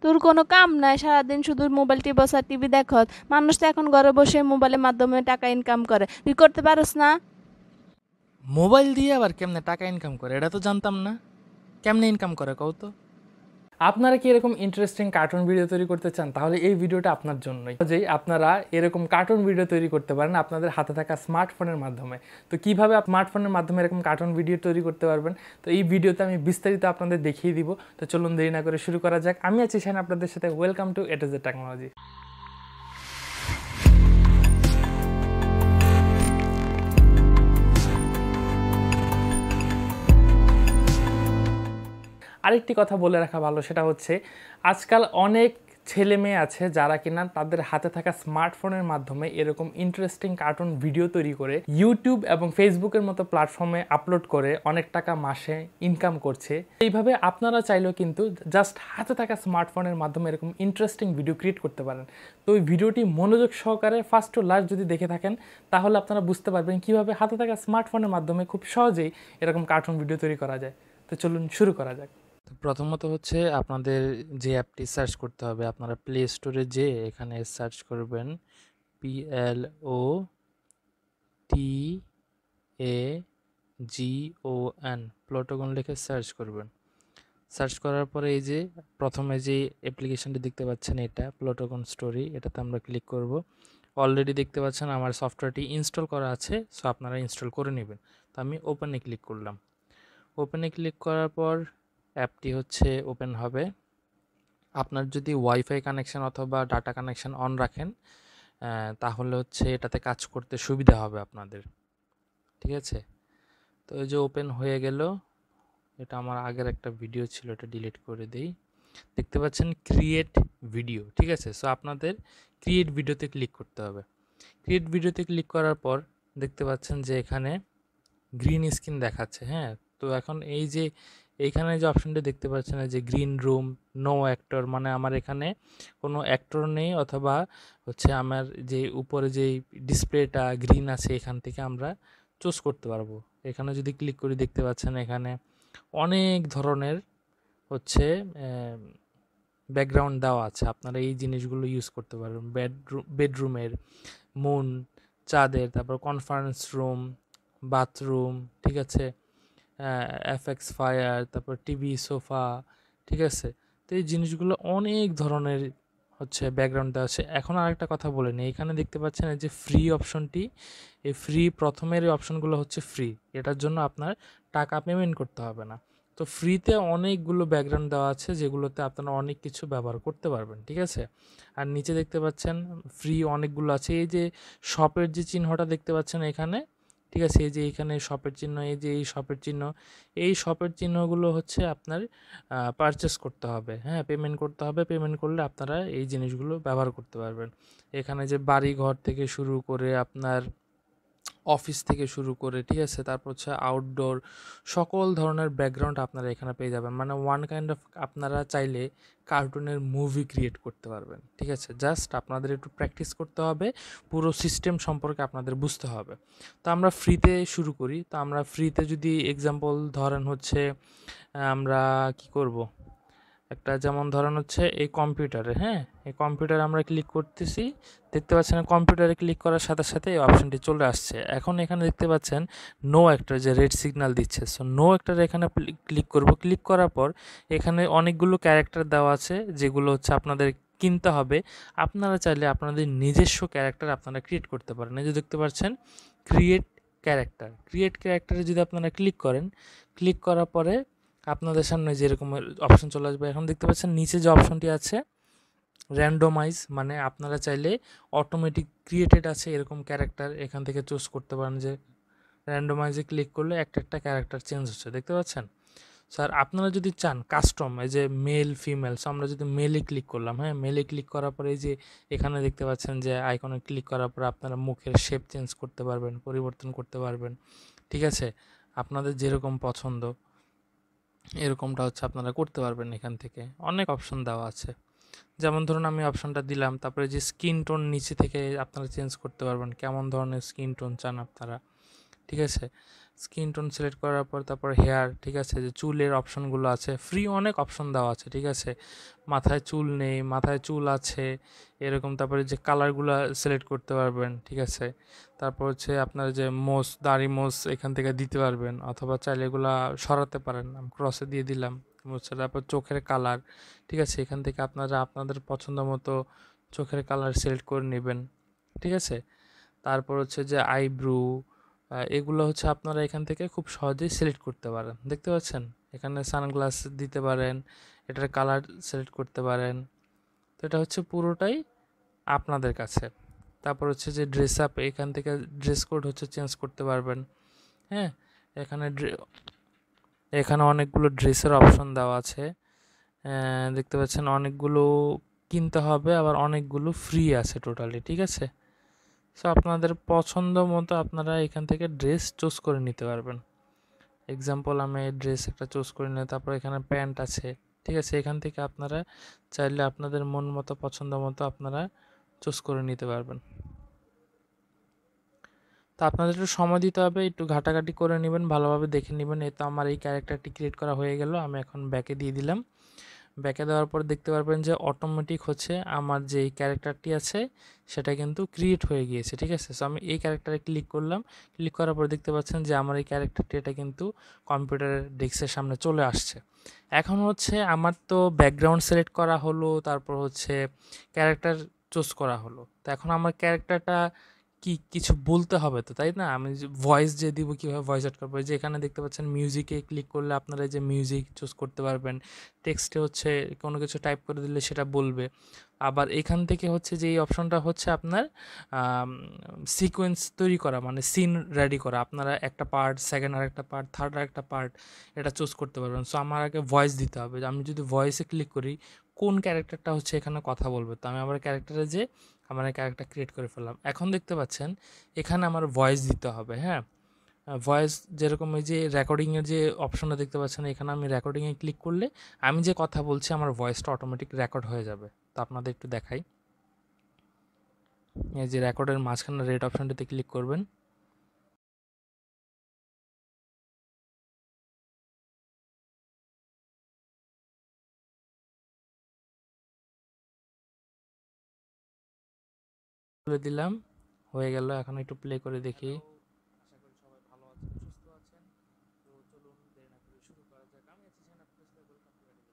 তোর কোনো কাম নাই, সারাদিন শুধু মোবাইল টিপস আর টিভি দেখত। মানুষ তো এখন ঘরে বসে মোবাইলের মাধ্যমে টাকা ইনকাম করে, তুই করতে পারস না? মোবাইল দিয়ে আবার কেমনে টাকা ইনকাম করে এটা তো জানতাম না। কেমনে ইনকাম করে কও তো? আপনারা কি এরকম ইন্টারেস্টিং কার্টুন ভিডিও তৈরি করতে চান? তাহলে এই ভিডিওটা আপনার জন্যই। যেই আপনারা এরকম কার্টুন ভিডিও তৈরি করতে পারেন আপনাদের হাতে থাকা স্মার্টফোনের মাধ্যমে। তো কিভাবে স্মার্টফোনের মাধ্যমে এরকম কার্টুন ভিডিও তৈরি করতে পারবেন, তো এই ভিডিওতে আমি বিস্তারিত আপনাদের দেখিয়ে দিব। তো চলুন দেরি না করে শুরু করা যাক। আমি আছি সেখানে আপনাদের সাথে। Welcome to atoztechnology। আরেকটি কথা বলে রাখা ভালো, সেটা হচ্ছে আজকাল অনেক ছেলে মেয়ে আছে যারা কিনা তাদের হাতে থাকা স্মার্টফোনের মাধ্যমে এরকম ইন্টারেস্টিং কার্টুন ভিডিও তৈরি করে ইউটিউব এবং ফেসবুকের মতো প্ল্যাটফর্মে আপলোড করে অনেক টাকা মাসে ইনকাম করছে। এইভাবে আপনারা চাইলেও কিন্তু জাস্ট হাতে থাকা স্মার্টফোনের মাধ্যমে এরকম ইন্টারেস্টিং ভিডিও ক্রিয়েট করতে পারেন। তো ওই ভিডিওটি মনোযোগ সহকারে ফার্স্ট টু লাস্ট যদি দেখে থাকেন তাহলে আপনারা বুঝতে পারবেন কীভাবে হাতে থাকা স্মার্টফোনের মাধ্যমে খুব সহজেই এরকম কার্টুন ভিডিও তৈরি করা যায়। তো চলুন শুরু করা যাক। তো প্রথমত হচ্ছে আপনাদের যে অ্যাপটি সার্চ করতে হবে, আপনারা প্লে স্টোরে যেয়ে এখানে সার্চ করবেন PLOTAGON, প্লটোগন লিখে সার্চ করবেন। সার্চ করার পরে এই যে প্রথমে যে অ্যাপ্লিকেশনটি দেখতে পাচ্ছেন এটা প্লটোগন স্টোরি, এটাতে আমরা ক্লিক করব। অলরেডি দেখতে পাচ্ছেন আমার সফটওয়্যারটি ইনস্টল করা আছে, সো আপনারা ইনস্টল করে নেবেন। তো আমি ওপেনে ক্লিক করলাম। ওপেনে ক্লিক করার পর অ্যাপটি হচ্ছে ওপেন হবে। আপনার যদি ওয়াইফাই কানেকশান অথবা ডাটা কানেকশান অন রাখেন তাহলে হচ্ছে এটাতে কাজ করতে সুবিধা হবে আপনাদের, ঠিক আছে? তো এই যে ওপেন হয়ে গেল। এটা আমার আগের একটা ভিডিও ছিল, এটা ডিলিট করে দেই। দেখতে পাচ্ছেন ক্রিয়েট ভিডিও, ঠিক আছে? সো আপনাদের ক্রিয়েট ভিডিওতে ক্লিক করতে হবে। ক্রিয়েট ভিডিওতে ক্লিক করার পর দেখতে পাচ্ছেন যে এখানে গ্রিন স্ক্রিন দেখাচ্ছে। হ্যাঁ, তো এখন এই যে এইখানে যে অপশনটা দেখতে পাচ্ছেন যে গ্রিন রুম নো অ্যাক্টর, মানে আমার এখানে কোনো অ্যাক্টর নেই, অথবা হচ্ছে আমার যে উপরে যে ডিসপ্লেটা গ্রিন আছে এখান থেকে আমরা চুজ করতে পারবো। এখানে যদি ক্লিক করি দেখতে পাচ্ছেন এখানে অনেক ধরনের হচ্ছে ব্যাকগ্রাউন্ড দেওয়া আছে। আপনারা এই জিনিসগুলো ইউজ করতে পারবেন। বেডরুমের, মুন, চাঁদের, তারপর কনফারেন্স রুম, বাথরুম, ঠিক আছে, এফএক্স ফায়ার, তারপর টিভি, সোফা, ঠিক আছে? তো এই জিনিসগুলো অনেক ধরনের হচ্ছে ব্যাকগ্রাউন্ড দেওয়া আছে। এখন আরেকটা কথা বলে নিই, এখানে দেখতে পাচ্ছেন এই যে ফ্রি অপশনটি, এই ফ্রি প্রথমের এই অপশনগুলো হচ্ছে ফ্রি, এটার জন্য আপনার টাকা পেমেন্ট করতে হবে না। তো ফ্রিতে অনেকগুলো ব্যাকগ্রাউন্ড দেওয়া আছে যেগুলোতে আপনারা অনেক কিছু ব্যবহার করতে পারবেন, ঠিক আছে? আর নিচে দেখতে পাচ্ছেন ফ্রি অনেকগুলো আছে। এই যে শপের যে চিহ্নটা দেখতে পাচ্ছেন এখানে, ঠিক আছে, এই যে এইখানে শপের চিহ্ন, এই যে এই শপের চিহ্ন, এই শপের চিহ্নগুলো হচ্ছে আপনার পারচেস করতে হবে। হ্যাঁ, পেমেন্ট করতে হবে। পেমেন্ট করলে আপনারা এই জিনিসগুলো ব্যবহার করতে পারবেন। এখানে যে বাড়ি ঘর থেকে শুরু করে আপনার অফিস থেকে শুরু করে, ঠিক আছে, তারপর হচ্ছে আউটডোর, সকল ধরনের ব্যাকগ্রাউন্ড আপনারা এখানে পেয়ে যাবেন। মানে ওয়ান কাইন্ড অফ আপনারা চাইলে কার্টুনের মুভি ক্রিয়েট করতে পারবেন, ঠিক আছে? জাস্ট আপনাদের একটু প্র্যাকটিস করতে হবে, পুরো সিস্টেম সম্পর্কে আপনাদের বুঝতে হবে। তো আমরা ফ্রিতে শুরু করি। তো আমরা ফ্রিতে যদি এক্সাম্পল ধরেন হচ্ছে আমরা কি করব, একটা যেমন ধরেন হচ্ছে এই কম্পিউটারে, হ্যাঁ, এই কম্পিউটারে আমরা ক্লিক করতেছি। দেখতে পাচ্ছেন কম্পিউটারে ক্লিক করার সাথে সাথে এই অপশনটি চলে আসছে। এখন এখানে দেখতে পাচ্ছেন নো অ্যাক্টর, যে রেড সিগন্যাল দিচ্ছে। সো নো অ্যাক্টর এখানে ক্লিক করব। ক্লিক করার পর এখানে অনেকগুলো ক্যারেক্টার দেওয়া আছে যেগুলো হচ্ছে আপনাদের কিনতে হবে। আপনারা চাইলে আপনাদের নিজস্ব ক্যারেক্টার আপনারা ক্রিয়েট করতে পারেন। এই যে দেখতে পাচ্ছেন ক্রিয়েট ক্যারেক্টার, ক্রিয়েট ক্যারেক্টারে যদি আপনারা ক্লিক করেন, ক্লিক করার পরে আপনাদের সামনে যেরকম অপশন চলে আসবে। এখন দেখতে পাচ্ছেন নিচে যে অপশনটি আছে র্যান্ডমাইজ, মানে আপনারা চাইলে অটোমেটিক ক্রিয়েটেড আছে এরকম ক্যারেক্টার এখান থেকে চুজ করতে পারেন। যে র্যান্ডমাইজে ক্লিক করলে একটা একটা ক্যারেক্টার চেঞ্জ হচ্ছে, দেখতে পাচ্ছেন? স্যার আপনারা যদি চান কাস্টম, এই যে মেল ফিমেল, সো আমরা যদি মেলে ক্লিক করলাম, হ্যাঁ, মেলে ক্লিক করার পরে এই যে এখানে দেখতে পাচ্ছেন যে আইকনে ক্লিক করার পরে আপনারা মুখের শেপ চেঞ্জ করতে পারবেন, পরিবর্তন করতে পারবেন, ঠিক আছে? আপনাদের যেরকম পছন্দ এরকমটা হচ্ছে আপনারা করতে পারবেন। এখান থেকে অনেক অপশন দেওয়া আছে। যেমন ধরুন আমি অপশনটা দিলাম, তারপরে যে স্কিন টোন নিচে থেকে আপনারা চেঞ্জ করতে পারবেন, কেমন ধরনের স্কিন টোন চান আপনারা, ঠিক আছে? স্কিন টোন সিলেক্ট করার পর তারপর হেয়ার, ঠিক আছে, যে চুলের অপশনগুলো আছে, ফ্রি অনেক অপশন দেওয়া আছে, ঠিক আছে। মাথায় চুল নেই, মাথায় চুল আছে, এরকম। তারপরে যে কালারগুলো সিলেক্ট করতে পারবেন, ঠিক আছে। তারপর হচ্ছে আপনার যে মোস, দাড়ি মোস এখান থেকে দিতে পারবেন, অথবা চাইলে এগুলা সরাতে পারেন, আমি ক্রসে দিয়ে দিলাম। তারপর চোখের কালার, ঠিক আছে, এখান থেকে আপনারা আপনাদের পছন্দ মতো চোখের কালার সিলেক্ট করে নেবেন, ঠিক আছে। তারপর হচ্ছে যে আইব্রু, এগুলো হচ্ছে আপনারা এখান থেকে খুব সহজেই সিলেক্ট করতে পারেন, দেখতে পাচ্ছেন। এখানে সানগ্লাস দিতে পারেন, এটার কালার সিলেক্ট করতে পারেন। তো এটা হচ্ছে পুরোটাই আপনাদের কাছে। তারপর হচ্ছে যে ড্রেস আপ, এখান থেকে ড্রেস কোড হচ্ছে চেঞ্জ করতে পারবেন। হ্যাঁ, এখানে এখানে অনেকগুলো ড্রেসের অপশন দেওয়া আছে, দেখতে পাচ্ছেন। অনেকগুলো কিনতে হবে, আবার অনেকগুলো ফ্রি আছে টোটালি, ঠিক আছে। সো আপনাদের পছন্দ মতো আপনারা এখান থেকে ড্রেস চুজ করে নিতে পারবেন। এক্সাম্পল আমি ড্রেস একটা চুজ করে নিই, তারপর এখানে প্যান্ট আছে, ঠিক আছে। এখান থেকে আপনারা চাইলে আপনাদের মন মতো পছন্দ মতো আপনারা চুজ করে নিতে পারবেন। তো আপনাদের একটু সময় দিতে হবে, একটু ঘাটাঘাটি করে নেবেন, ভালোভাবে দেখে নেবেন। এই তো আমার এই ক্যারেক্টারটি ক্রিয়েট করা হয়ে গেল, আমি এখন ব্যাকে দিয়ে দিলাম। ব্যাকে দেওয়ার পর দেখতে পারবেন যে অটোমেটিক হচ্ছে আমার যে ক্যারেক্টারটি আছে সেটা কিন্তু ক্রিয়েট হয়ে গিয়েছে, ঠিক আছে। সো আমি এই ক্যারেক্টারে ক্লিক করলাম, ক্লিক করার পর দেখতে পাচ্ছেন যে আমার এই ক্যারেক্টারটি এটা কিন্তু কম্পিউটারের ডেস্কের সামনে চলে আসছে। এখন হচ্ছে আমার তো ব্যাকগ্রাউন্ড সিলেক্ট করা হলো, তারপর হচ্ছে ক্যারেক্টার চুজ করা হলো। তো এখন আমার ক্যারেক্টারটা কি কিছু বলতে হবে তো, তাই না? আমি যে ভয়েস যে দিব, কীভাবে ভয়েস অ্যাড করবো, যে এখানে দেখতে পাচ্ছেন মিউজিকে ক্লিক করলে আপনারা যে মিউজিক চুজ করতে পারবেন। টেক্সটে হচ্ছে কোনো কিছু টাইপ করে দিলে সেটা বলবে। আবার এখান থেকে হচ্ছে যে এই অপশনটা হচ্ছে আপনার সিকোয়েন্স তৈরি করা, মানে সিন রেডি করা। আপনারা একটা পার্ট, সেকেন্ড আর একটা পার্ট, থার্ড আর একটা পার্ট এটা চুজ করতে পারবেন। সো আমার আগে ভয়েস দিতে হবে। আমি যদি ভয়েসে ক্লিক করি, কোন ক্যারেক্টারটা হচ্ছে এখানে কথা বলবে, তো আমি আমার ক্যারেক্টারে যে আমার ক্যারেক্টার ক্রিয়েট করে ফেললাম। এখন দেখতে পাচ্ছেন এখানে আমার ভয়েস দিতে হবে। হ্যাঁ, ভয়েস যেরকম এই যে রেকর্ডিংয়ের যে অপশনটা দেখতে পাচ্ছেন, এখানে আমি রেকর্ডিংয়ে ক্লিক করলে আমি যে কথা বলছি আমার ভয়েসটা অটোমেটিক রেকর্ড হয়ে যাবে। তো আপনাদের একটু দেখাই, এই যে রেকর্ডের মাঝখানে রেড অপশনটিতে ক্লিক করবেন। করে দিলাম, হয়ে গেল। এখন একটু প্লে করে দেখি। আশা করি সবাই ভালো আছেন, সুস্থ আছেন। তো চলুন দেরি না করে শুরু করা যাক। আমি আছি সেন আপনাদের সাথে ওয়েলকাম টু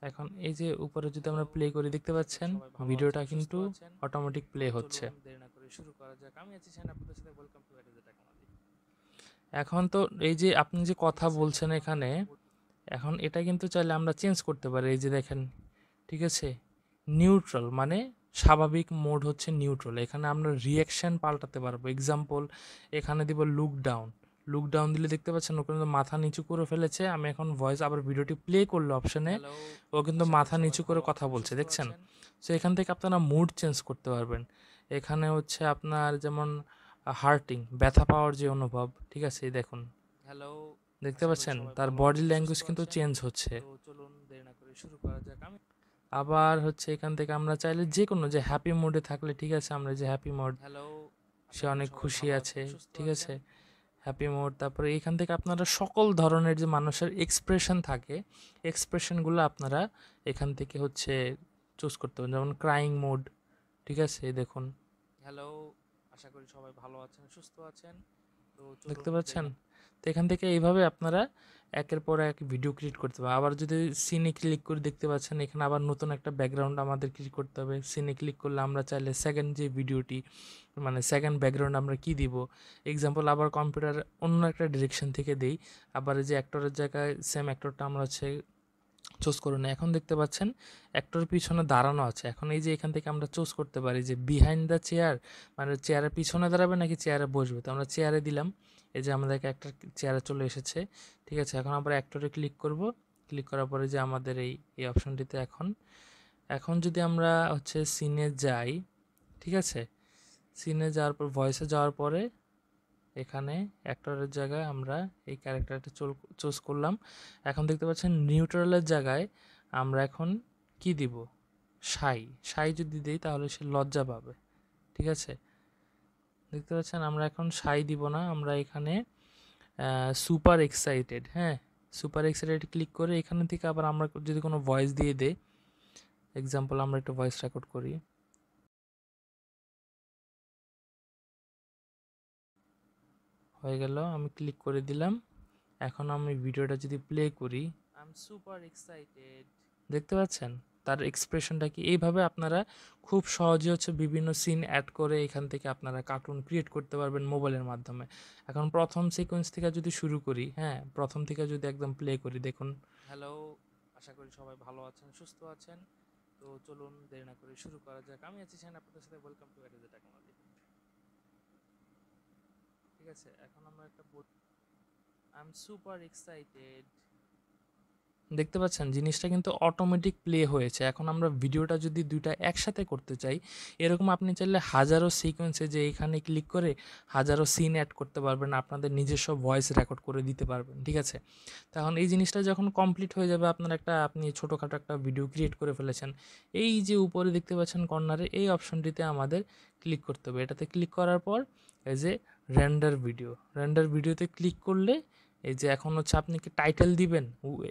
এখন এই যে উপরে যদি আমরা প্লে করি, দেখতে পাচ্ছেন ভিডিওটা কিন্তু অটোমেটিক প্লে হচ্ছে। দেরি না করে শুরু করা যাক। আমি আছি সেন আপনাদের সাথে ওয়েলকাম টু টেকনোলজি। এখন তো এই যে আপনি যে কথা বলছেন এখানে, এখন এটা কিন্তু চাইলে আমরা চেঞ্জ করতে পারি। এই যে দেখেন, ঠিক আছে, নিউট্রাল মানে স্বাভাবিক মোড হচ্ছে নিউট্রাল। এখানে আমরা রিয়াকশন পাল্টাতে পারবো। এক্সাম্পল এখানে দিব লুক ডাউন। লুক ডাউন দিলে দেখতে পাচ্ছেন ও কিন্তু মাথা নিচু করে ফেলেছে। আমি এখন ভয়েস আবার ভিডিওটি প্লে করলে অপশনে ও কিন্তু মাথা নিচু করে কথা বলছে, দেখছেন। সো এখান থেকে আপনারা মুড চেঞ্জ করতে পারবেন। এখানে হচ্ছে আপনার যেমন হার্টিং, ব্যথা পাওয়ার যে অনুভব, ঠিক আছে, এই দেখুন, হ্যালো, দেখতে পাচ্ছেন তার বডি ল্যাঙ্গুয়েজ কিন্তু চেঞ্জ হচ্ছে। তো চলুন দেরি না করে শুরু করা যাক। আমি আবার হচ্ছে এখান থেকে আমরা চাইলে যে কোনো, যে হ্যাপি মোডে থাকলে, ঠিক আছে, আমরা যে হ্যাপি মোড, হ্যালো, সে অনেক খুশি আছে, ঠিক আছে, হ্যাপি মোড। তারপরে এখান থেকে আপনারা সকল ধরনের যে মানুষের এক্সপ্রেশন থাকে, এক্সপ্রেশনগুলো আপনারা এখান থেকে হচ্ছে চুজ করতে পারেন। যেমন ক্রাইং মোড, ঠিক আছে, দেখুন, হ্যালো, আশা করি সবাই ভালো আছেন, সুস্থ আছেন। তো দেখতে পাচ্ছেন। তো এখান থেকে এইভাবে আপনারা একের পর এক ভিডিও ক্রিয়েট করতে পারবেন। আবার যদি সিনে ক্লিক করে দেখতে পাচ্ছেন এখানে আবার নতুন একটা ব্যাকগ্রাউন্ড আমাদের ক্রিয়েট করতে হবে। সিনে ক্লিক করলে আমরা চাইলে সেকেন্ড যে ভিডিওটি, মানে সেকেন্ড ব্যাকগ্রাউন্ড আমরা কি দিব, এক্সাম্পল আবার কম্পিউটার অন্য একটা ডিরেকশন থেকে দেই। আবার এই যে অ্যাক্টরের জায়গায় সেম অ্যাক্টরটা আমরা হচ্ছে চুজ করুন। এখন দেখতে পাচ্ছেন অ্যাক্টর পিছনে দাঁড়ানো আছে। এখন এই যে এখান থেকে আমরা চুজ করতে পারি যে বিহাইন্ড দ্য চেয়ার, মানে চেয়ারের পিছনে দাঁড়াবে নাকি চেয়ারে বসবে। তো আমরা চেয়ারে দিলাম, এই যে আমাদেরকে একটা চেয়ারে চলে এসেছে, ঠিক আছে। এখন আমরা অ্যাক্টরে ক্লিক করব। ক্লিক করার পরে যে আমাদের এই অপশনটিতে এখন এখন যদি আমরা হচ্ছে সিনে যাই, ঠিক আছে, সিনে যাওয়ার পর ভয়েসে যাওয়ার পরে এখানে অ্যাক্টরের জায়গায় আমরা এই ক্যারেক্টারটা চুজ করলাম। এখন দেখতে পাচ্ছেন নিউট্রালের জায়গায় আমরা এখন কি দিব, সাই। সাই যদি দিই তাহলে সে লজ্জা পাবে, ঠিক আছে। দেখতে পাচ্ছেন আমরা এখন সাই দিব না, আমরা এখানে সুপার এক্সাইটেড, হ্যাঁ সুপার এক্সাইটেড ক্লিক করে এখান থেকে আবার আমরা যদি কোনো ভয়েস দিয়ে দেই, এক্সাম্পল আমরা একটা ভয়েস রেকর্ড করি, হয়ে গেল, আমি ক্লিক করে দিলাম। এখন আমি ভিডিওটা যদি প্লে করি, আই এম সুপার এক্সাইটেড, দেখতে পাচ্ছেন তার এক্সপ্রেশনটা কি। এইভাবে আপনারা খুব সহজে হচ্ছে বিভিন্ন সিন অ্যাড করে এখান থেকে আপনারা কার্টুন ক্রিয়েট করতে পারবেন মোবাইলের মাধ্যমে। এখন প্রথম সিকোয়েন্স থেকে যদি শুরু করি, হ্যাঁ প্রথম থেকে যদি একদম প্লে করি, দেখুন হ্যালো, আশা করি সবাই ভালো আছেন, সুস্থ আছেন। তো চলুন দেরি না করে শুরু করা যাক। আমি আছি সেন আপনাদের সাথে, ওয়েলকাম টু টেকনোলজি। ঠিক আছে, এখন আমরা একটা আই এম সুপার এক্সাইটেড, দেখতে পাচ্ছেন জিনিসটা কিন্তু অটোমেটিক প্লে হয়েছে। এখন আমরা ভিডিওটা যদি দুইটা একসাথে করতে চাই, এরকম আপনি চাইলে হাজারো সিকোয়েন্সে যে এখানে ক্লিক করে হাজারো সিন অ্যাড করতে পারবেন, আপনাদের নিজস্ব ভয়েস রেকর্ড করে দিতে পারবেন। ঠিক আছে, তখন এই জিনিসটা যখন কমপ্লিট হয়ে যাবে, আপনার আপনি ছোটোখাটো একটা ভিডিও ক্রিয়েট করে ফেলেছেন, এই যে উপরে দেখতে পাচ্ছেন কর্নারে এই অপশনটিতে আমাদের ক্লিক করতে হবে। এটাতে ক্লিক করার পর এই যে রেন্ডার ভিডিওতে ক্লিক করলে এই যে এখন হচ্ছে আপনি কি টাইটেল দিবেন,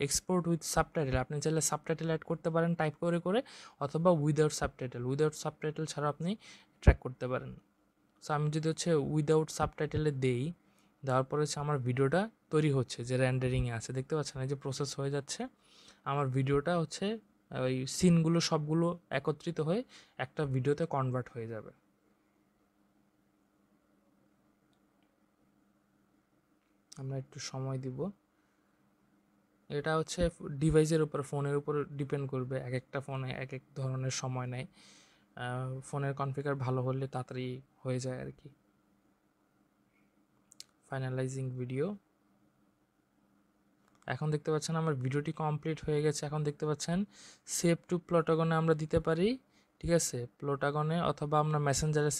এক্সপোর্ট উইথ সাবটাইটেল, আপনি চাইলে সাবটাইটেল অ্যাড করতে পারেন টাইপ করে করে, অথবা উইদাউট সাবটাইটেল ছাড়া আপনি ট্র্যাক করতে পারেন। সো আমি যদি হচ্ছে উইদাউট সাবটাইটেলে দেই, দেওয়ার পরে হচ্ছে আমার ভিডিওটা তৈরি হচ্ছে, যে র্যান্ডারিংয়ে আছে, দেখতে পাচ্ছেন এই যে প্রসেস হয়ে যাচ্ছে, আমার ভিডিওটা হচ্ছে ওই সিনগুলো সবগুলো একত্রিত হয়ে একটা ভিডিওতে কনভার্ট হয়ে যাবে। আমরা একটু সময় দিব, এটা হচ্ছে ডিভাইসের উপর, ফোনের উপর ডিপেন্ড করবে, এক একটা ফোনে এক এক ধরনের সময় নেয়, ফোনের কনফিগার ভালো হলে তাড়াতাড়ি হয়ে যায় আর কি। ফাইনালাইজিং ভিডিও, এখন দেখতে পাচ্ছেন আমার ভিডিওটি কমপ্লিট হয়ে গেছে। এখন দেখতে পাচ্ছেন সেভ টু প্লটাগনে আমরা দিতে পারি, ঠিক আছে, প্লটাগনে, অথবা আমরা মেসেঞ্জারে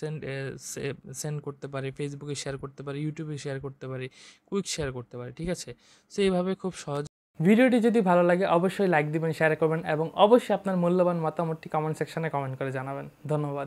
সেন্ড করতে পারি, ফেসবুকে শেয়ার করতে পারি, ইউটিউবে শেয়ার করতে পারি, কুইক শেয়ার করতে পারি। ঠিক আছে, সো এইভাবে খুব সহজ। ভিডিওটি যদি ভালো লাগে অবশ্যই লাইক দিবেন, শেয়ার করবেন, এবং অবশ্যই আপনার মূল্যবান মতামতটি কমেন্ট সেকশনে কমেন্ট করে জানাবেন। ধন্যবাদ।